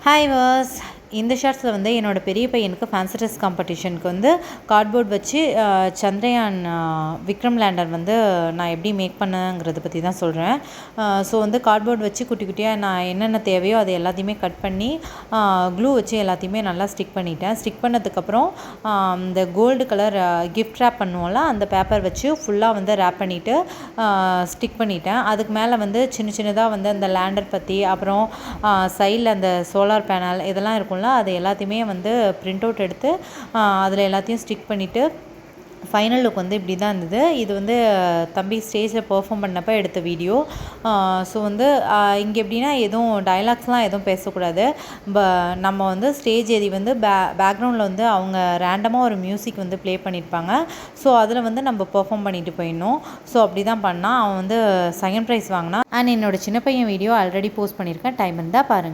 Hi was இந்த ஷார்ட்ஸில் வந்து என்னோடய பெரிய பையனுக்கு ஃபேன்சி ட்ரெஸ் காம்படிஷனுக்கு வந்து கார்ட்போர்ட் வச்சு சந்திரயான் விக்ரம் லேண்டர் வந்து நான் எப்படி மேக் பண்ணேங்கிறத பற்றி தான் சொல்கிறேன். ஸோ வந்து கார்ட்போர்ட் வச்சு குட்டி குட்டியாக நான் என்னென்ன தேவையோ அது எல்லாத்தையுமே கட் பண்ணி க்ளூ வச்சு எல்லாத்தையுமே நல்லா ஸ்டிக் பண்ணிட்டேன். ஸ்டிக் பண்ணதுக்கப்புறம் இந்த கோல்டு கலர் கிஃப்ட் ரேப் பண்ணுவோம்ல, அந்த பேப்பர் வச்சு ஃபுல்லாக வந்து ரேப் பண்ணிவிட்டு ஸ்டிக் பண்ணிட்டேன். அதுக்கு மேலே வந்து சின்ன சின்னதாக வந்து அந்த லேண்டர் பற்றி, அப்புறம் சைடில் அந்த சோலார் பேனல் இதெல்லாம் இருக்கும்ல, அது எல்லாத்தையுமே வந்து பிரிண்ட் அவுட் எடுத்து அதில் எல்லாத்தையும் ஸ்டிக் பண்ணிவிட்டு ஃபைனல் லுக் வந்து இப்படி தான் இருந்தது. இது வந்து தம்பி ஸ்டேஜில் பெர்ஃபார்ம் பண்ணப்போ எடுத்த வீடியோ. ஸோ வந்து இங்கே எப்படின்னா எதுவும் டைலாக்ஸ்லாம் எதுவும் பேசக்கூடாது. நம்ம வந்து ஸ்டேஜ் ஏறி வந்து பேக்ரவுண்டில் வந்து அவங்க ரேண்டமாக ஒரு மியூசிக் வந்து ப்ளே பண்ணியிருப்பாங்க. ஸோ அதில் வந்து நம்ம பெர்ஃபார்ம் பண்ணிட்டு போயிடணும். ஸோ அப்படி தான் பண்ணால் அவன் வந்து செகண்ட் ப்ரைஸ் வாங்கினான். அண்ட் என்னோடய சின்ன பையன் வீடியோ ஆல்ரெடி போஸ்ட் பண்ணியிருக்கேன், டைம் இருந்தால் பாருங்கள்.